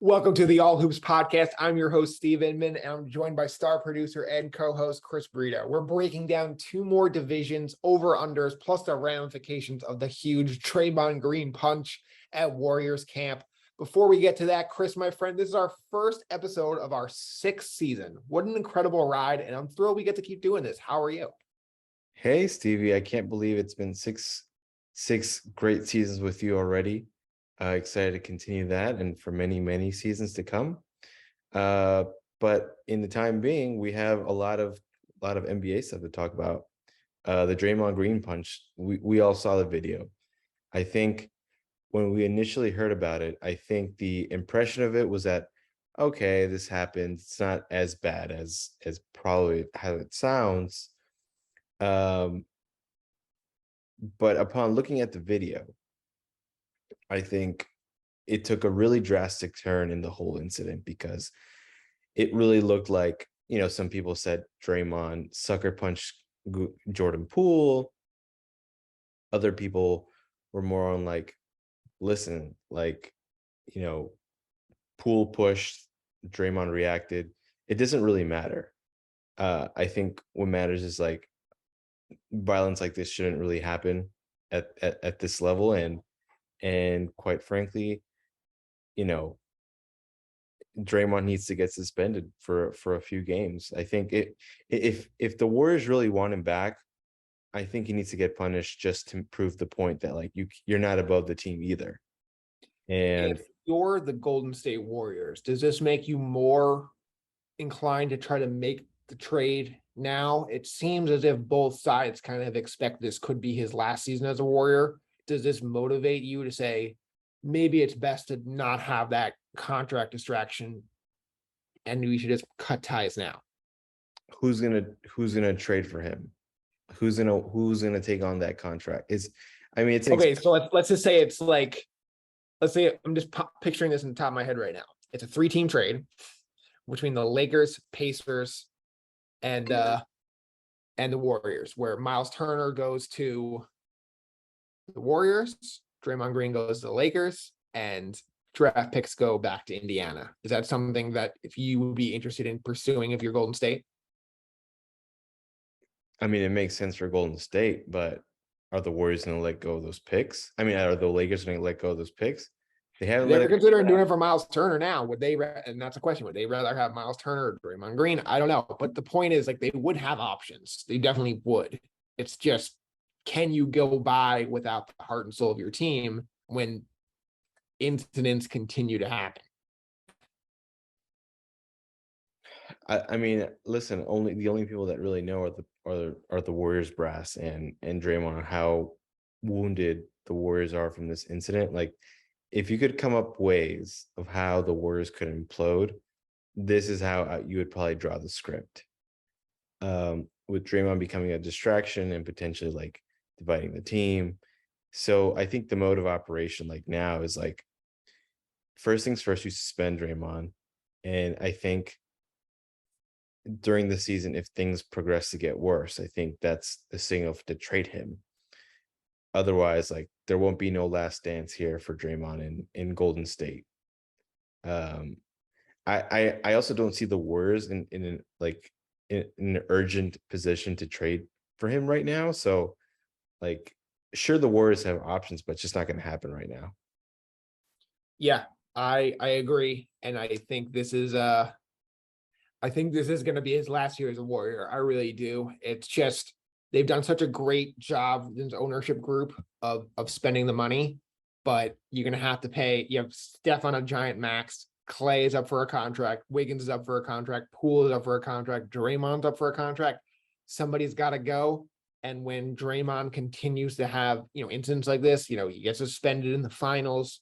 Welcome to the All Hoops podcast. I'm your host, Steve Inman, and I'm joined by star producer and co-host Chris Brito. We're breaking down two more divisions, over-unders, plus the ramifications of the huge Draymond Green punch at Warriors camp. Before we get to that, Chris, my friend, this is our first episode of our sixth season. What an incredible ride, and I'm thrilled we get to keep doing this. How are you? Hey, Stevie, I can't believe it's been six great seasons with you already. Excited to continue that and for many, many seasons to come. But in the time being, we have a lot of NBA stuff to talk about. The Draymond Green punch, we all saw the video. I think when we initially heard about it, I think the impression of it was that, okay, this happened. It's not as bad as probably how it sounds. But upon looking at the video, I think it took a really drastic turn in the whole incident because it really looked like, some people said Draymond sucker punched Jordan Poole. Other people were more on like, listen, like, Poole pushed, Draymond reacted. It doesn't really matter. I think what matters is like violence like this shouldn't really happen at this level. And quite frankly, Draymond needs to get suspended for a few games. I think if the Warriors really want him back, I think he needs to get punished just to prove the point that like you're not above the team either. And If you're the Golden State Warriors, does this make you more inclined to try to make the trade now? It seems as if both sides kind of expect this could be his last season as a Warrior. Does this motivate you to say, maybe it's best to not have that contract distraction and we should just cut ties now? who's gonna trade for him? Who's gonna take on that contract? It's Okay, so let's just say it's like, let's say I'm just picturing this in the top of my head right now. It's a 3-team trade between the Lakers, Pacers, and the Warriors, where Miles Turner goes to the Warriors, Draymond Green goes to the Lakers, and draft picks go back to Indiana. Is that something that if you would be interested in pursuing if you're Golden State? it makes sense for Golden State, but are the Warriors going to let go of those picks? Are the Lakers going to let go of those picks? They haven't. They're considering doing it for Miles Turner now. Would they? And that's a question. Would they rather have Miles Turner or Draymond Green? I don't know. But the point is, like, they would have options. They definitely would. It's just, can you go by without the heart and soul of your team when incidents continue to happen? Listen. The only people that really know are the Warriors brass and Draymond, how wounded the Warriors are from this incident. Like, if you could come up ways of how the Warriors could implode, this is how you would probably draw the script. With Draymond becoming a distraction and potentially like dividing the team. So I think the mode of operation like now is like, first things first, you suspend Draymond. And I think during the season, if things progress to get worse, I think that's a signal to trade him. Otherwise, like, there won't be no last dance here for Draymond in Golden State. I also don't see the Warriors in an urgent position to trade for him right now. So, like, sure, the Warriors have options, but it's just not going to happen right now. Yeah, I agree, and I think this is going to be his last year as a Warrior. I really do. It's just, they've done such a great job in the ownership group of spending the money, but you're going to have to pay. You have Steph on a giant max. Clay is up for a contract. Wiggins is up for a contract. Poole is up for a contract. Draymond's up for a contract. Somebody's got to go. And when Draymond continues to have, incidents like this, he gets suspended in the finals.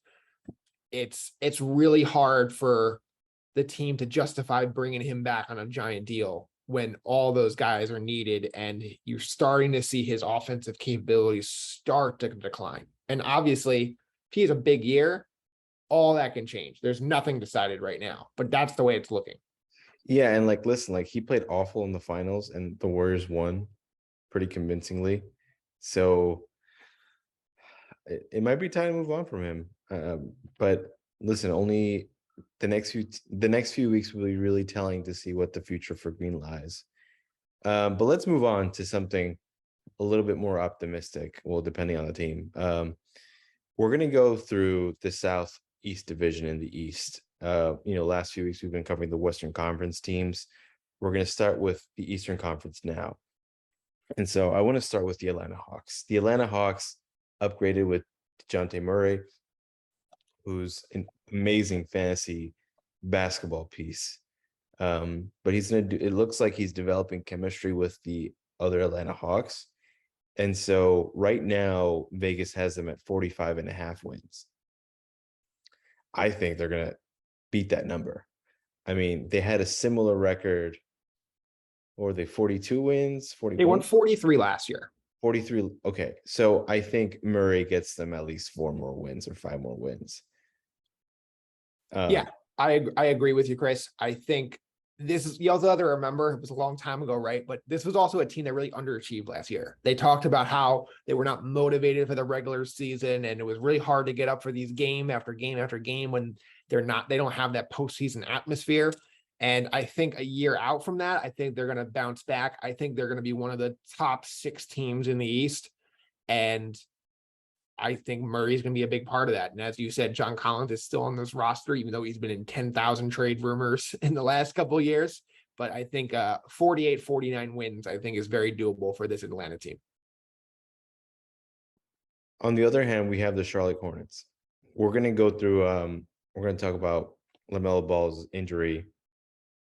It's really hard for the team to justify bringing him back on a giant deal when all those guys are needed, and you're starting to see his offensive capabilities start to decline. And obviously, if he has a big year, all that can change. There's nothing decided right now, but that's the way it's looking. Yeah, and like, listen, like, he played awful in the finals, and the Warriors won pretty convincingly. So it might be time to move on from him. But listen, only the next few weeks will be really telling to see what the future for Green lies. But let's move on to something a little bit more optimistic. Well, depending on the team. We're gonna go through the Southeast Division in the East. Last few weeks we've been covering the Western Conference teams. We're gonna start with the Eastern Conference now. And so I want to start with the Atlanta Hawks. The Atlanta Hawks upgraded with DeJounte Murray, who's an amazing fantasy basketball piece. But it looks like he's developing chemistry with the other Atlanta Hawks. And so right now, Vegas has them at 45.5 wins. I think they're going to beat that number. I mean, they had a similar record, or they 42 wins, 41? They won 43 last year. 43. Okay. So I think Murray gets them at least 4 more wins or 5 more wins. Yeah, I agree with you, Chris. I think this is, you also have to remember, it was a long time ago, right? But this was also a team that really underachieved last year. They talked about how they were not motivated for the regular season, and it was really hard to get up for these game after game after game when they don't have that postseason atmosphere. And I think a year out from that, I think they're going to bounce back. I think they're going to be one of the top 6 teams in the East. And I think Murray's going to be a big part of that. And as you said, John Collins is still on this roster, even though he's been in 10,000 trade rumors in the last couple of years. But I think 48, 49 wins, I think, is very doable for this Atlanta team. On the other hand, we have the Charlotte Hornets. We're going to go through, we're going to talk about LaMelo Ball's injury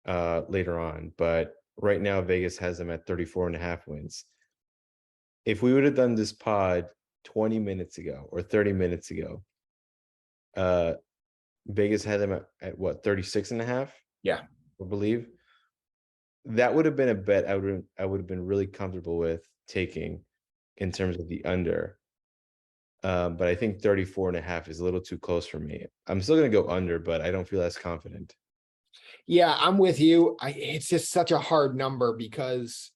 later on. But right now, Vegas has them at 34.5 wins. If we would have done this pod 20 minutes ago or 30 minutes ago, Vegas had them at what, 36.5? Yeah, I believe that would have been a bet I would have been really comfortable with taking in terms of the under. But I think 34.5 is a little too close for me. I'm still going to go under, but I don't feel as confident. Yeah, I'm with you. It's just such a hard number because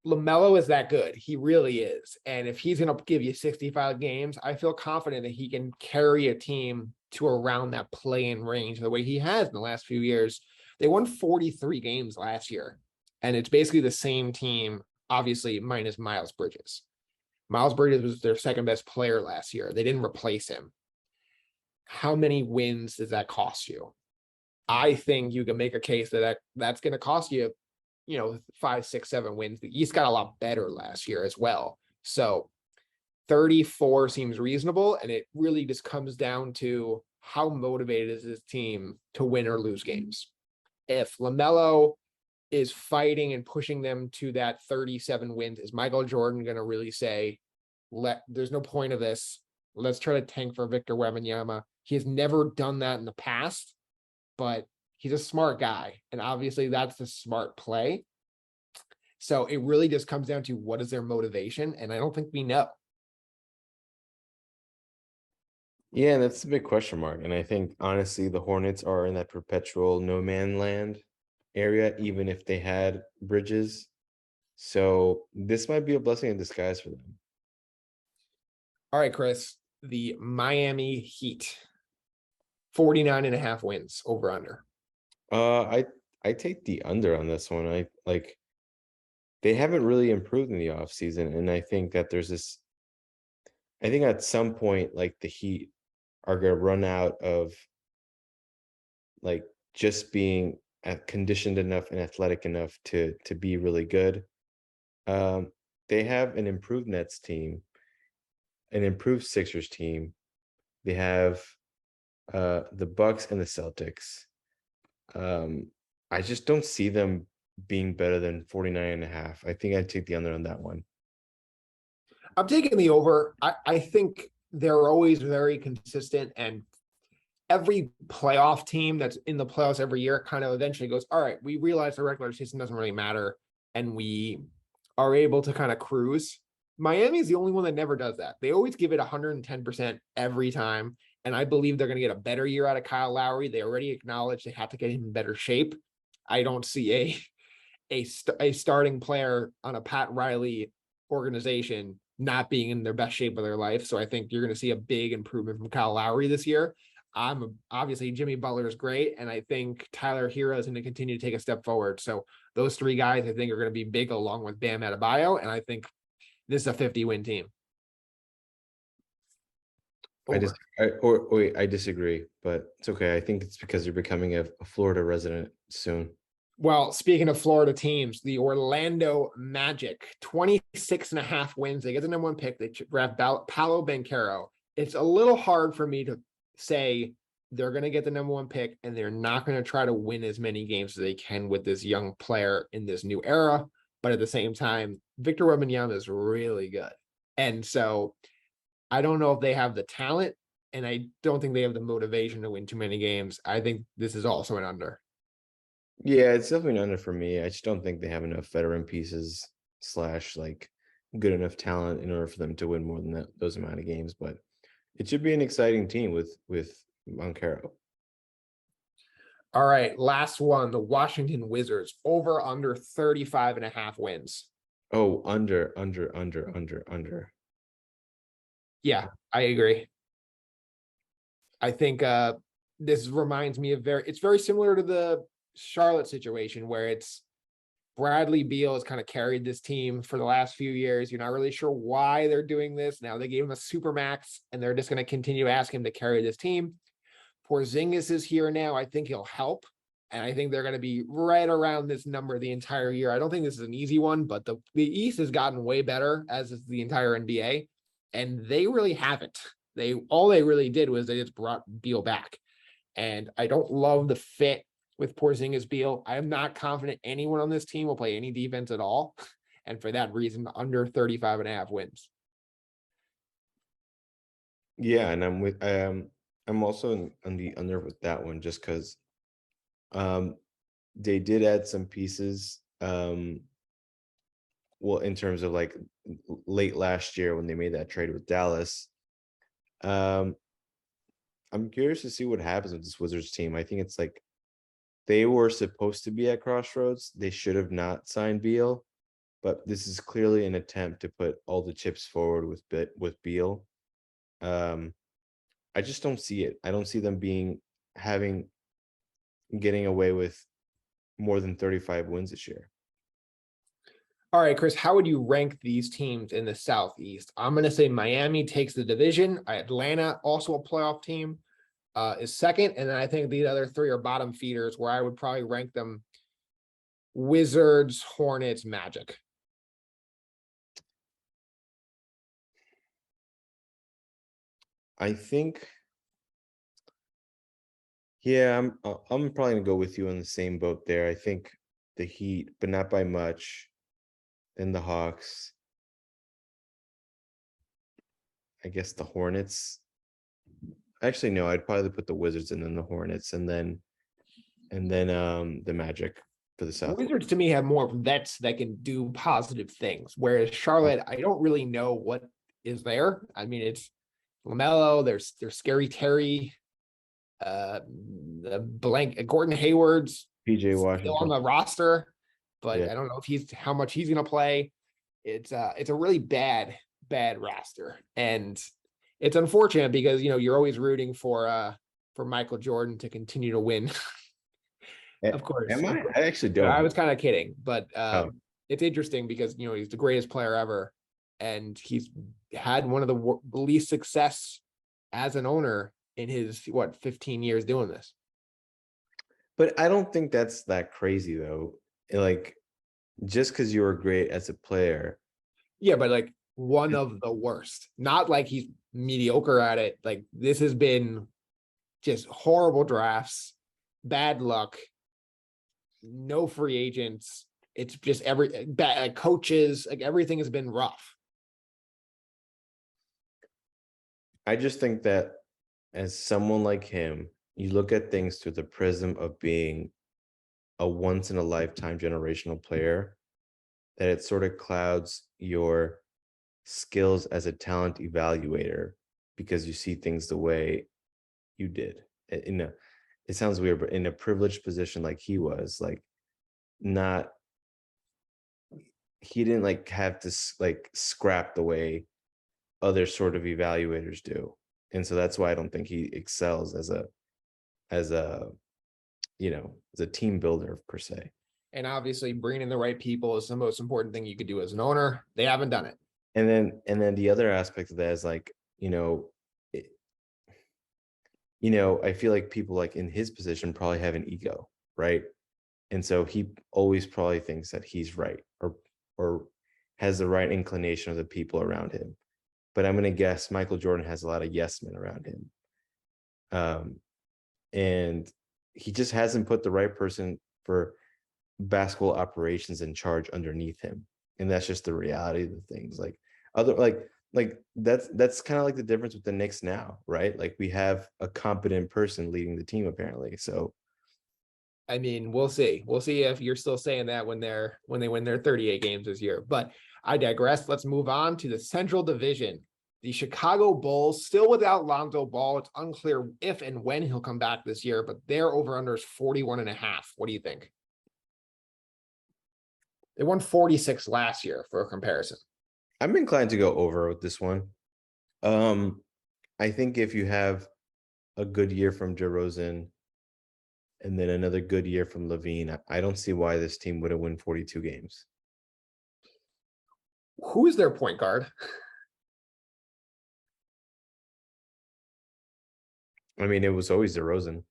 LaMelo is that good. He really is. And if he's going to give you 65 games, I feel confident that he can carry a team to around that play-in range the way he has in the last few years. They won 43 games last year, and it's basically the same team, obviously, minus Miles Bridges. Miles Bridges was their second best player last year. They didn't replace him. How many wins does that cost you? I think you can make a case that's going to cost you, 5, 6, 7 wins. The East got a lot better last year as well. So 34 seems reasonable. And it really just comes down to how motivated is this team to win or lose games. If LaMelo is fighting and pushing them to that 37 wins, is Michael Jordan going to really say, there's no point of this. Let's try to tank for Victor Wembanyama. He has never done that in the past, but he's a smart guy. And obviously that's the smart play. So it really just comes down to what is their motivation. And I don't think we know. Yeah, that's a big question mark. And I think, honestly, the Hornets are in that perpetual no man land area, even if they had Bridges. So this might be a blessing in disguise for them. All right, Chris, the Miami Heat, 49.5 wins over under. I take the under on this one. They haven't really improved in the offseason. And I think that I think at some point, the Heat are going to run out of just being conditioned enough and athletic enough to be really good. They have an improved Nets team, an improved Sixers team. They have the Bucks and the Celtics. I just don't see them being better than 49.5. I think I'd take the under on that one. I'm taking the over. I think they're always very consistent, and every playoff team that's in the playoffs every year kind of eventually goes, all right, we realize the regular season doesn't really matter, and we are able to kind of cruise. Miami is the only one that never does that. They always give it 110% every time, and I believe they're going to get a better year out of Kyle Lowry. They already acknowledged they have to get him in better shape. I don't see a starting player on a Pat Riley organization not being in their best shape of their life. So I think you're going to see a big improvement from Kyle Lowry this year. Obviously Jimmy Butler is great, and I think Tyler Hero is going to continue to take a step forward. So those three guys I think are going to be big along with Bam Adebayo, and I think this is a 50-win team. Over. I disagree, but it's okay. I think it's because you're becoming a Florida resident soon. Well, speaking of Florida teams, the Orlando Magic, 26.5 wins. They get the number one pick. They draft Paolo Banchero. It's a little hard for me to say they're going to get the number one pick and they're not going to try to win as many games as they can with this young player in this new era. But at the same time, Victor Wembanyama is really good. And so I don't know if they have the talent, and I don't think they have the motivation to win too many games. I think this is also an under. Yeah, it's definitely an under for me. I just don't think they have enough veteran pieces / like good enough talent in order for them to win more than those amount of games. But it should be an exciting team with Moncaro. All right, last one, the Washington Wizards, over under 35.5 wins. Oh, under. Yeah, I agree. I think this reminds me of it's very similar to the Charlotte situation where it's Bradley Beal has kind of carried this team for the last few years. You're not really sure why they're doing this. Now they gave him a super max and they're just going to continue to ask him to carry this team. Porzingis is here now. I think he'll help. And I think they're going to be right around this number the entire year. I don't think this is an easy one, but the East has gotten way better, as is the entire NBA. And they really haven't. All they really did was they just brought Beal back. And I don't love the fit with Porzingis Beal. I am not confident anyone on this team will play any defense at all. And for that reason, under 35.5 wins. Yeah, and I'm also on the under with that one just because they did add some pieces. Well, in terms of like late last year when they made that trade with Dallas. I'm curious to see what happens with this Wizards team. I think it's like they were supposed to be at crossroads. They should have not signed Beal, but this is clearly an attempt to put all the chips forward with Beal. I just don't see it. I don't see them getting away with more than 35 wins this year. All right, Chris, how would you rank these teams in the Southeast? I'm going to say Miami takes the division. Atlanta, also a playoff team, is second. And then I think the other three are bottom feeders, where I would probably rank them Wizards, Hornets, Magic. I think, yeah, I'm probably gonna go with you on the same boat there. I think the Heat, but not by much. Then the Hawks. I guess the Hornets. Actually, no, I'd probably put the Wizards and then the Hornets and then the Magic for the South. Wizards to me have more vets that can do positive things, whereas Charlotte, I don't really know what is there. I mean, it's LaMelo, there's Scary Terry, the blank Gordon Hayward's PJ still Washington on the roster, but Yeah. I don't know if how much he's gonna play. It's a really bad roster, and it's unfortunate because you're always rooting for Michael Jordan to continue to win. Of course. Am I? I actually don't. I was kind of kidding, but Oh. it's interesting because he's the greatest player ever, and he's had one of the least success as an owner in his 15 years doing this. But I don't think that's that crazy though. Like, just because you were great as a player. Yeah, but like one of the worst. Not like he's mediocre at it. Like this has been just horrible drafts, bad luck, no free agents. It's just bad coaches. Like everything has been rough. I just think that as someone like him, you look at things through the prism of being a once in a lifetime generational player, that it sort of clouds your skills as a talent evaluator because you see things the way you did. It sounds weird, but in a privileged position like he was, like he didn't like have to like scrap the way other sort of evaluators do. And so that's why I don't think he excels as a as a as a team builder per se. And obviously bringing in the right people is the most important thing you could do as an owner. They haven't done it. And then the other aspect of that is like, it, I feel like people like in his position probably have an ego, right? And so he always probably thinks that he's right, or has the right inclination of the people around him. But I'm going to guess Michael Jordan has a lot of yes men around him. And he just hasn't put the right person for basketball operations in charge underneath him. And that's just the reality of the things. Like other like that's kind of like the difference with the Knicks now, right? Like we have a competent person leading the team apparently. So I mean, we'll see. We'll see if you're still saying that when they win their 38 games this year. But I digress. Let's move on to the Central Division. The Chicago Bulls, still without Lonzo Ball. It's unclear if and when he'll come back this year, but their over-under is 41.5. What do you think? They won 46 last year for a comparison. I'm inclined to go over with this one. I think if you have a good year from DeRozan and then another good year from Levine, I don't see why this team wouldn't win 42 games. Who is their point guard? I mean, it was always DeRozan.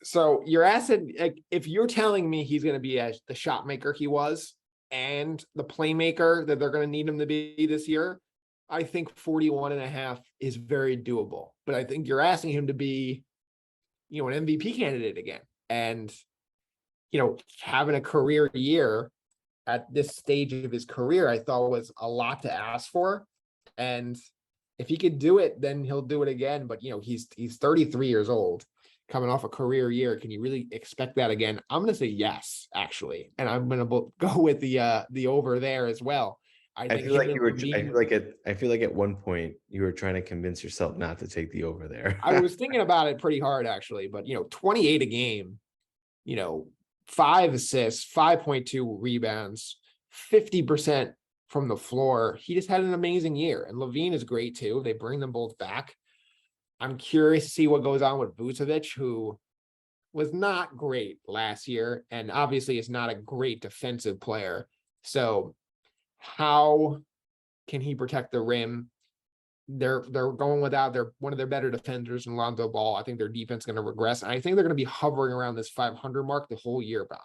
So you're asking, like, if you're telling me he's going to be the shot maker he was and the playmaker that they're going to need him to be this year, I think 41.5 is very doable. But I think you're asking him to be, an MVP candidate again. And, having a career year at this stage of his career, I thought was a lot to ask for. And if he could do it, then he'll do it again. But, he's 33 years old, coming off a career year. Can you really expect that again? I'm going to say yes, actually. And I'm going to go with the over there as well. I feel like you were. I feel like at one point you were trying to convince yourself not to take the over there. I was thinking about it pretty hard, actually. But 28 a game, 5 assists, 5.2 rebounds, 50% from the floor. He just had an amazing year. And Levine is great too. They bring them both back. I'm curious to see what goes on with Vucevic, who was not great last year, and obviously is not a great defensive player. So how can he protect the rim? They're going without one of their better defenders in Lonzo Ball. I think their defense is going to regress. And I think they're going to be hovering around this 500 mark the whole year. But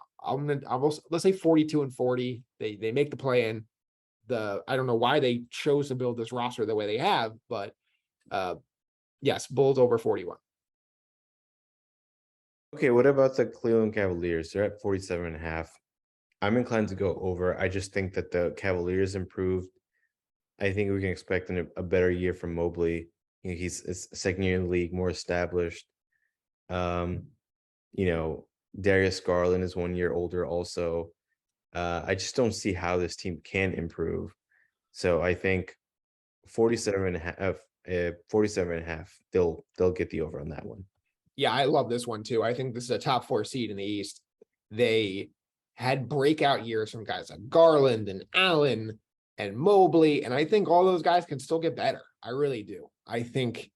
let's say 42-40. They make the play in. I don't know why they chose to build this roster the way they have, but yes, Bulls over 41. Okay, what about the Cleveland Cavaliers? They're at 47.5. I'm inclined to go over. I just think that the Cavaliers improved. I think we can expect a better year from Mobley. He's a second year in the league, more established. Darius Garland is 1 year older also. I just don't see how this team can improve. So I think 47.5, they'll get the over on that one. Yeah, I love this one too. I think this is a top 4 seed in the East. They had breakout years from guys like Garland and Allen and Mobley, and I think all those guys can still get better. I really do. I think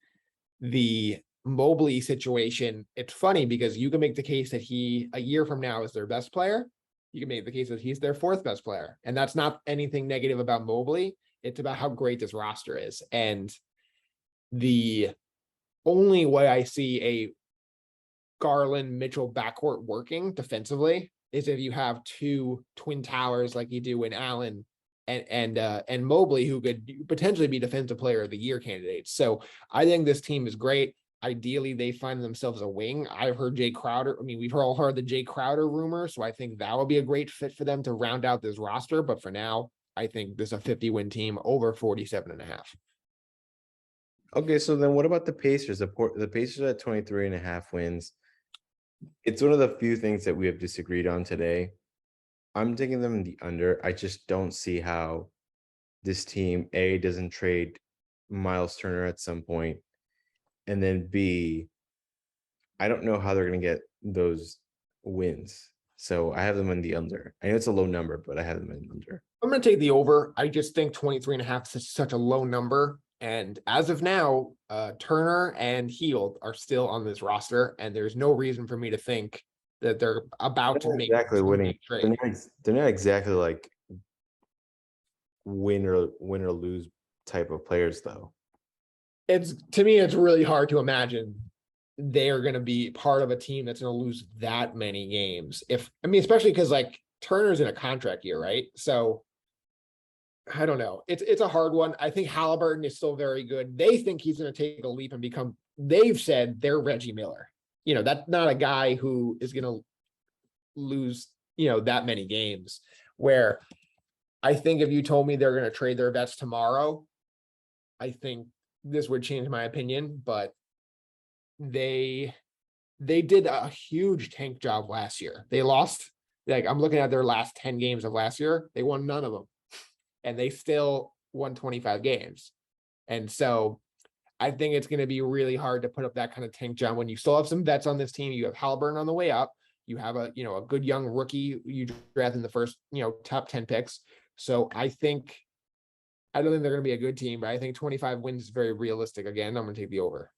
the Mobley situation, it's funny because you can make the case that he, a year from now, is their best player. You can make the case that he's their 4th best player. And that's not anything negative about Mobley. It's about how great this roster is. And the only way I see a Garland Mitchell backcourt working defensively is if you have 2 twin towers like you do in Allen and Mobley, who could potentially be defensive player of the year candidates. So I think this team is great. Ideally, they find themselves a wing. I've heard Jay Crowder. I mean, we've all heard the Jay Crowder rumor, so I think that would be a great fit for them to round out this roster. But for now, I think this is a 50-win team over 47.5. Okay, so then what about the Pacers? The Pacers are at 23.5 wins. It's one of the few things that we have disagreed on today. I'm taking them in the under. I just don't see how this team, A, doesn't trade Miles Turner at some point, and then B, I don't know how they're going to get those wins. So I have them in the under. I know it's a low number, but I have them in the under. I'm going to take the over. I just think 23.5 is such a low number. And as of now, Turner and Heald are still on this roster, and there's no reason for me to think that they're about to They're not make exactly some winning. big trade. They're not exactly like win or lose type of players though. It's to me, it's really hard to imagine they are going to be part of a team that's going to lose that many games. If I mean, especially because like Turner's in a contract year, right? So I don't know. It's a hard one. I think Halliburton is still very good. They think he's going to take a leap and become. They've said they're Reggie Miller. That's not a guy who is going to lose that many games. Where I think if you told me they're going to trade their vets tomorrow, I think this would change my opinion. But they did a huge tank job last year. They lost. Like I'm looking at their last 10 games of last year. They won none of them. And they still won 25 games. And so I think it's going to be really hard to put up that kind of tank job when you still have some vets on this team. You have Halliburton on the way up. You have a good young rookie you draft in the first, top 10 picks. So I don't think they're going to be a good team, but I think 25 wins is very realistic. Again, I'm going to take the over.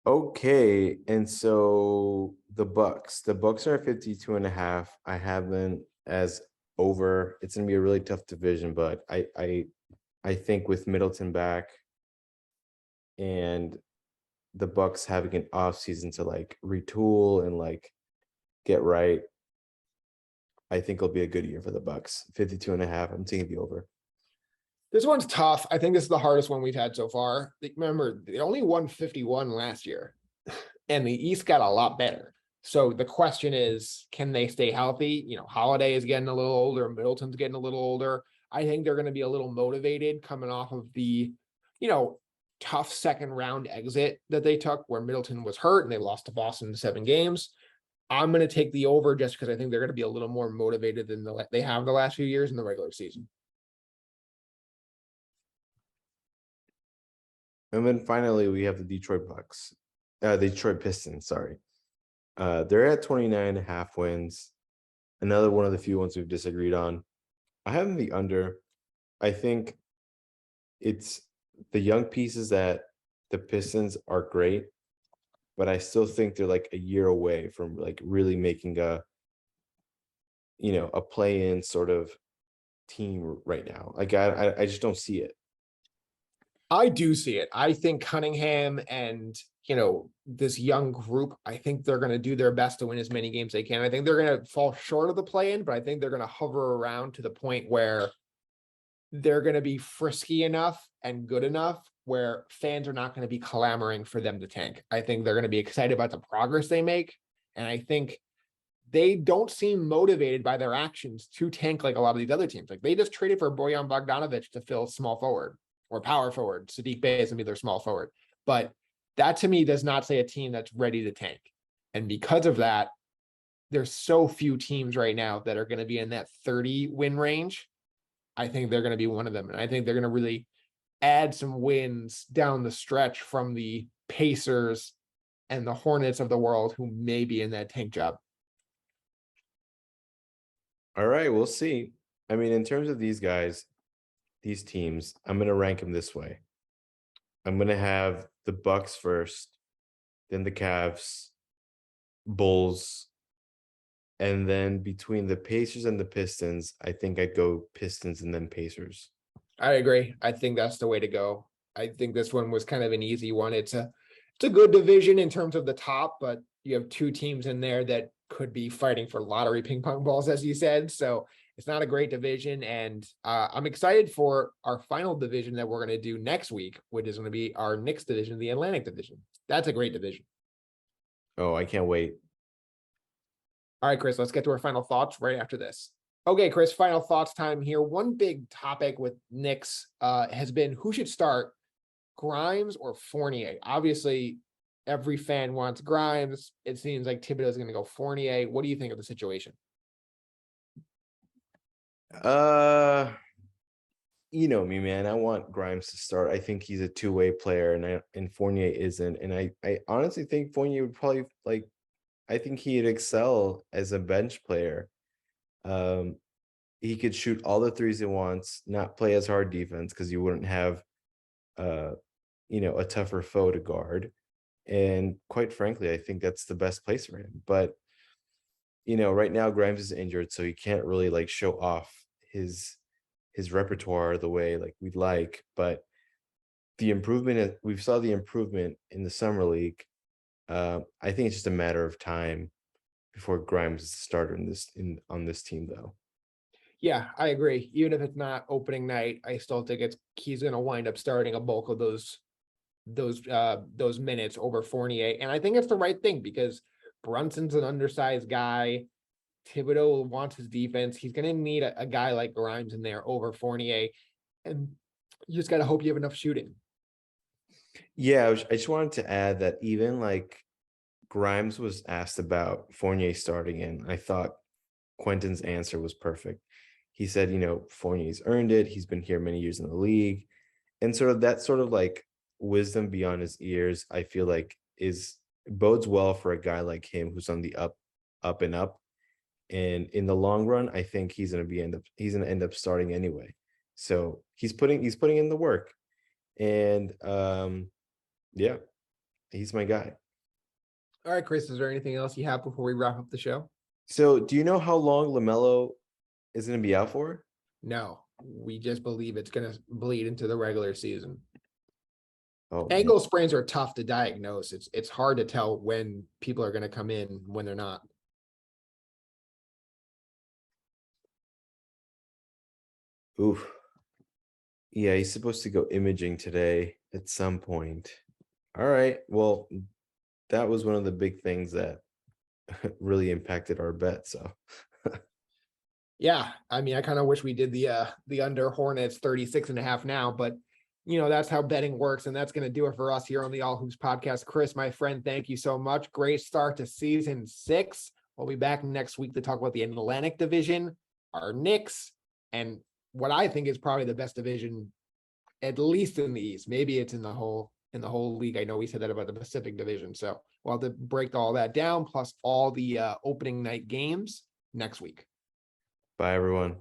Okay, and so the Bucks are 52.5. I have them as over. It's gonna be a really tough division, but I think with Middleton back and the Bucks having an off season to like retool and like get right, I think it'll be a good year for the Bucks. 52.5. I'm taking the over. This one's tough. I think this is the hardest one we've had so far. Remember, they only won 51 last year, and the East got a lot better. So the question is, can they stay healthy? Holiday is getting a little older. Middleton's getting a little older. I think they're going to be a little motivated coming off of the, tough second round exit that they took where Middleton was hurt and they lost to Boston in 7 games. I'm going to take the over just because I think they're going to be a little more motivated than they have the last few years in the regular season. And then finally we have the Detroit Pistons, sorry. They're at 29.5 wins. Another one of the few ones we've disagreed on. I have them the under. I think it's the young pieces that the Pistons are great, but I still think they're like a year away from like really making a play-in sort of team right now. Like I just don't see it. I do see it. I think Cunningham and, this young group, I think they're going to do their best to win as many games they can. I think they're going to fall short of the play-in, but I think they're going to hover around to the point where they're going to be frisky enough and good enough where fans are not going to be clamoring for them to tank. I think they're going to be excited about the progress they make. And I think they don't seem motivated by their actions to tank like a lot of these other teams. Like they just traded for Bojan Bogdanovic to fill small forward or power forward. Sadiq Bey is going to be their small forward. But that to me does not say a team that's ready to tank. And because of that, there's so few teams right now that are going to be in that 30 win range. I think they're going to be one of them. And I think they're going to really add some wins down the stretch from the Pacers and the Hornets of the world who may be in that tank job. All right, we'll see. I mean, in terms of these guys, these teams, I'm going to rank them this way. I'm going to have the Bucks first, then the Cavs, Bulls, and then between the Pacers and the Pistons, I think I'd go Pistons and then Pacers. I agree. I think that's the way to go. I think this one was kind of an easy one. It's a good division in terms of the top, but you have 2 teams in there that could be fighting for lottery ping pong balls, as you said. So it's not a great division. And I'm excited for our final division that we're going to do next week, which is going to be our Knicks division, the Atlantic division. That's a great division. Oh, I can't wait. All right, Chris, let's get to our final thoughts right after this. Okay, Chris, final thoughts time here. One big topic with Knicks has been who should start, Grimes or Fournier. Obviously, every fan wants Grimes. It seems like Thibodeau is going to go Fournier. What do you think of the situation? You know me, man. I want Grimes to start. I think he's a two-way player, and Fournier isn't. And I honestly think Fournier would probably I think he'd excel as a bench player. he could shoot all the threes he wants, not play as hard defense because you wouldn't have a tougher foe to guard. And quite frankly, I think that's the best place for him. But right now Grimes is injured, so he can't really like show off his repertoire the way like we'd like. But we saw the improvement in the summer league. I think it's just a matter of time before Grimes is the starter on this team, though. Yeah, I agree. Even if it's not opening night, I still think he's going to wind up starting a bulk of those minutes over Fournier. And I think it's the right thing because Brunson's an undersized guy. Thibodeau wants his defense. He's going to need a guy like Grimes in there over Fournier. And you just got to hope you have enough shooting. Yeah, I just wanted to add that even like Grimes was asked about Fournier starting in, I thought Quentin's answer was perfect. He said, Fournier's earned it. He's been here many years in the league. And that sort of like wisdom beyond his ears, I feel like bodes well for a guy like him who's on the up and up. And in the long run, I think he's gonna end up starting anyway. So he's putting in the work. And yeah, he's my guy. All right, Chris, is there anything else you have before we wrap up the show? So do you know how long LaMelo is going to be out for? No, we just believe it's going to bleed into the regular season. Oh, ankle sprains are tough to diagnose. It's hard to tell when people are going to come in, when they're not. Oof. Yeah, he's supposed to go imaging today at some point. All right. Well, that was one of the big things that really impacted our bet. So yeah, I mean, I kind of wish we did the under Hornets 36.5 now, but that's how betting works. And that's going to do it for us here on the All Hoops podcast. Chris, my friend, thank you so much. Great start to season 6. We'll be back next week to talk about the Atlantic Division, our Knicks, and what I think is probably the best division, at least in the East. Maybe it's in the whole league. I know we said that about the Pacific Division. So we'll have to break all that down, plus all the opening night games next week. bye, everyone.